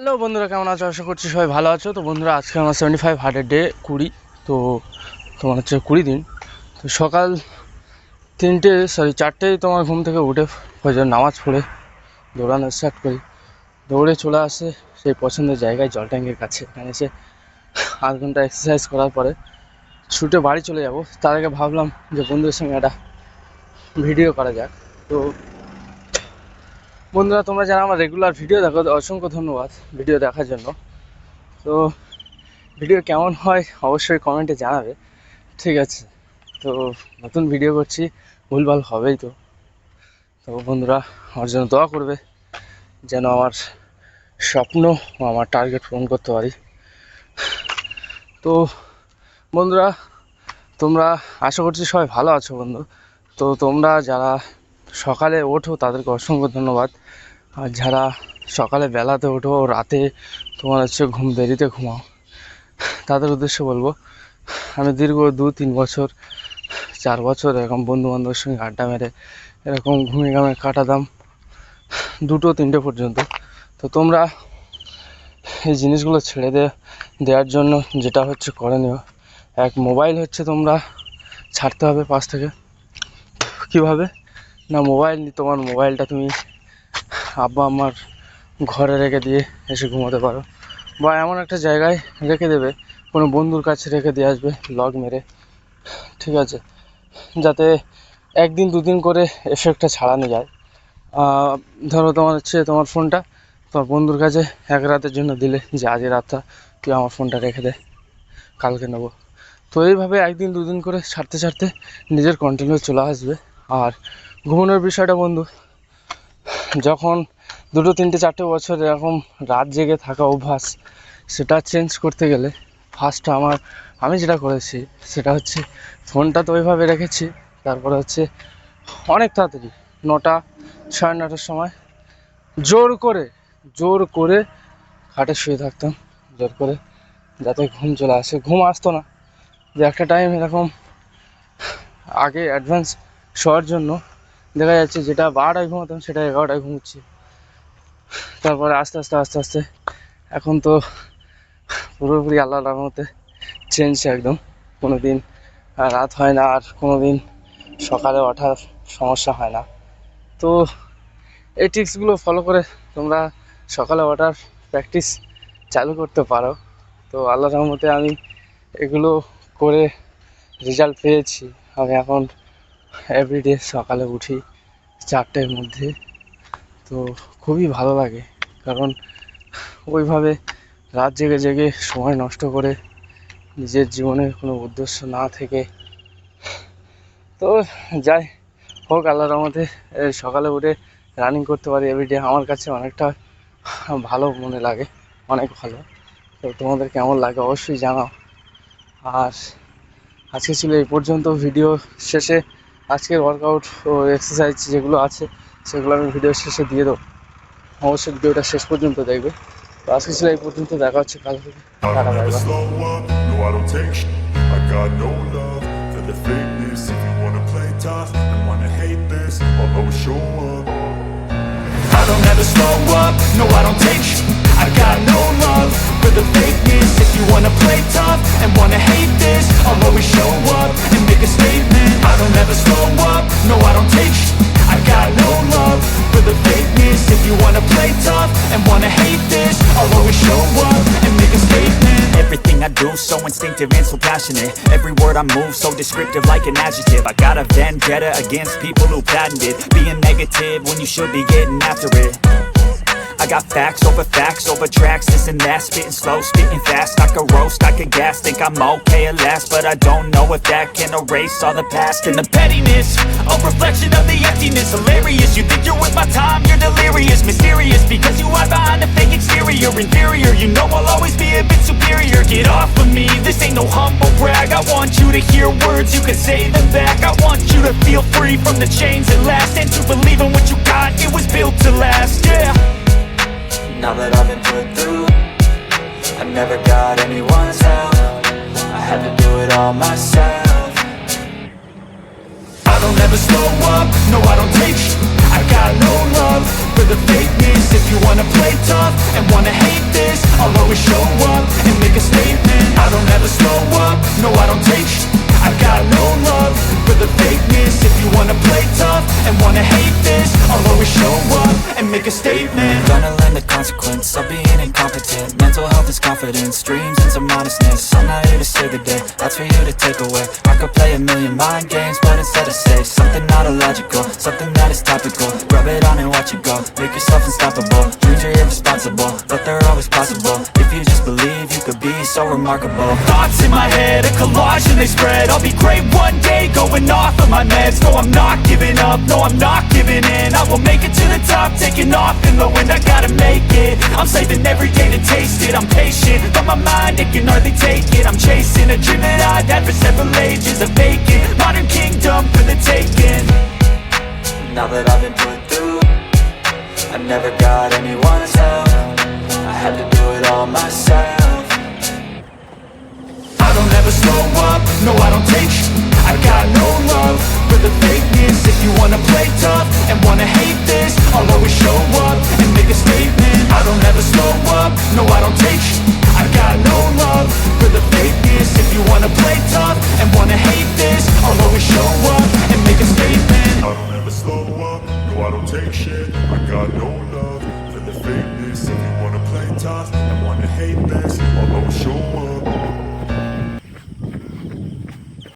Hello বন্ধুরা, কেমন আছো? আশা করছি সবাই ভালো আছো। তো বন্ধুরা, আজকে আমার 75 হার্টের ডে 20। তো তোমার হচ্ছে 20 দিন। তো সকাল 4টেই তোমার ঘুম থেকে উঠে ফজর নামাজ পড়ে দৌড়ানো স্টার্ট করি। দৌড়ে চলে আসে সেই পছন্দের জায়গায়, জল ট্যাঙ্কের কাছে। এখানে এসে আধ ঘন্টা এক্সারসাইজ করার পরে ছুটে বাড়ি চলে যাব। তার আগে ভাবলাম যে বন্ধুদের সঙ্গে একটা ভিডিও করা যাক। তো বন্ধুরা, তোমরা যারা আমার রেগুলার ভিডিও দেখো, অসংখ্য ধন্যবাদ ভিডিও দেখার জন্য। তো ভিডিও কেমন হয় অবশ্যই কমেন্টে জানাবে, ঠিক আছে? তো নতুন ভিডিও করছি, ভুলভাল হবেই। তো বন্ধুরা, আমার জন্য দোয়া করবে যেন আমার স্বপ্ন ও আমার টার্গেট পূরণ করতে পারি। তো বন্ধুরা, তোমরা আশা করছি সবাই ভালো আছো বন্ধু। তো তোমরা যারা সকালে ওঠো তাদেরকে অসংখ্য ধন্যবাদ। আর যারা সকালে বেলাতে ওঠো, রাতে তোমার হচ্ছে দেরিতে ঘুমাও, তাদের উদ্দেশ্যে বলবো, আমি দীর্ঘ 2-3 বছর 4 বছর এরকম বন্ধু বান্ধবের সঙ্গে আড্ডা মেরে এরকম ঘুমিয়ে কাটাতাম 2-3টে পর্যন্ত। তো তোমরা এই জিনিসগুলো ছেড়ে দেওয়ার জন্য যেটা হচ্ছে করণীয়, এক মোবাইল হচ্ছে তোমরা ছাড়তে হবে পাশ থেকে। কীভাবে না, তোমার মোবাইলটা তুমি আব্বা আমার ঘরে রেখে দিয়ে এসে ঘুমোতে পারো, বা এমন একটা জায়গায় রেখে দেবে, কোনো বন্ধুর কাছে রেখে দিয়ে আসবে লক মেরে, ঠিক আছে? যাতে 1-2 দিন করে এফেক্টটা ছাড়ানো যায়। ধরো তোমার ফোনটা তোমার বন্ধুর কাছে এক রাতের জন্য দিলে, যে আজ রাতটা তুই আমার ফোনটা রেখে দে, কালকে নেবো। তো এইভাবে 1-2 দিন করে ছাড়তে নিজের কন্টিনিউ চলে আসবে। আর ঘুমানোর বিষয়টা বন্ধু, যখন 2-3-4টে বছর এরকম রাত জেগে থাকা অভ্যাস, সেটা চেঞ্জ করতে গেলে ফার্স্ট আমি যেটা করেছি সেটা হচ্ছে, ফোনটা তো ওইভাবে রেখেছি। তারপরে হচ্ছে অনেক তাড়াতাড়ি 9টা 9:30টার সময় জোর করে খাটে শুয়ে থাকতাম, জোর করে, যাতে ঘুম চলে আসে। ঘুম আসতো না, যে একটা টাইম এরকম আগে অ্যাডভান্স শোয়ার জন্য দেখা যাচ্ছে যেটা 12টায় ঘুমাতাম সেটা 11টায় ঘুমোচ্ছি। তারপরে আস্তে আস্তে এখন তো পুরোপুরি আল্লাহর রহমতে চেঞ্জ একদম। কোনো দিন রাত হয় না, আর কোনো দিন সকালে ওঠার সমস্যা হয় না। তো এই টিপসগুলো ফলো করে তোমরা সকালে ওঠার প্র্যাকটিস চালু করতে পারো। তো আল্লাহর রহমতে আমি এগুলো করে রেজাল্ট পেয়েছি। আমি এখন এভরিডে সকালে উঠি 4টের মধ্যে। তো খুবই ভালো লাগে, কারণ ওইভাবে রাত জেগে সময় নষ্ট করে নিজের জীবনে কোনো উদ্দেশ্য না থেকে, তো যাই হোক, আল্লাহর রহমতে সকালে উঠে রানিং করতে পারি এভরিডে, আমার কাছে অনেকটা ভালো মনে লাগে, অনেক ভালো। তো তোমাদের কেমন লাগে অবশ্যই জানাও। আর আজকে ছিল এই পর্যন্ত। ভিডিও শেষে আজকের ওয়ার্কআউট ও এক্সারসাইজ যেগুলো আছে সেগুলো আমি ভিডিও শেষে দিয়ে দেবো, অবশ্যই ভিডিওটা শেষ পর্যন্ত দেখবে। তো আজকে ছিল এই পর্যন্ত, দেখা হচ্ছে কাল থেকে। Tata, bye bye. I don't ever slow up, no I don't take sh**. I got no love for the fakeness. If you wanna play tough and wanna hate this, I'll always show up and make a statement. I don't ever slow up, no I don't take sh**. I got no love for the fakeness. If you wanna play tough and wanna hate this, I'll always show up and make a statement. Everything I do so instinctive and so passionate. Every word I move so descriptive like an adjective. I got a vendetta against people who patented being negative when you should be getting after it. I got facts over tracks, this and that, spitting slow, spitting fast. I could roast, I could gas, think I'm okay at last, but I don't know if that can erase all the past. And the pettiness, a reflection of the emptiness. Hilarious, you think you're worth my time, you're delirious. Mysterious, because you hide behind a fake exterior. Inferior, you know I'll always be a bit superior. Get off of me, this ain't no humble brag. I want you to hear words, you can say them back. I want you to feel free from the chains that last, and to believe in what you got, it was built to last, yeah. Now that I've been put through, I never got anyone's help. I had to do it all myself. I don't ever slow up, no I don't take sh**. I got no love for the fakeness. If you wanna play tough and wanna hate this, I'll always show up and make a statement. I don't ever slow up, no I don't take sh*t. I got no love for the fakeness. If you wanna play tough and wanna hate this, I'll always show up and make a statement. Gonna learn the consequence of being incompetent. Mental health is confidence, dreams and some honestness. I'm not here to save the day, that's for you to take away. I could play a million mind games, but instead I say something not illogical, something that is topical. Rub it on and watch it go, make yourself unstoppable. Dreams are irresponsible, but they're always possible. If you just believe, you could be so remarkable. Thoughts in my head, a collage and they spread. I'll be great one day, going off of my meds. No, I'm not giving up, no, I'm not giving in. I will make it to the top, taking off in the wind. I gotta make it, I'm saving every day to taste it. I'm patient, but my mind, it can hardly take it. I'm chasing a dream that I've had for several ages. A vacant, modern kingdom for the taking. Now that I've been put through, I never got anyone's help. I had to do it all myself. I don't ever slow up, no I don't take sh*t. I got no love for the fakeness. If you wanna play tough and wanna hate this, I'll always show up and make a statement. I don't ever slow up, no I don't take sh*t. I got no love for the fakeness. If you wanna play tough and wanna hate this, I'll always show up and make a statement. I don't ever slow up, no I don't take shit. I got no love for the fakeness. If you wanna play tough and wanna hate this, I'll always show up.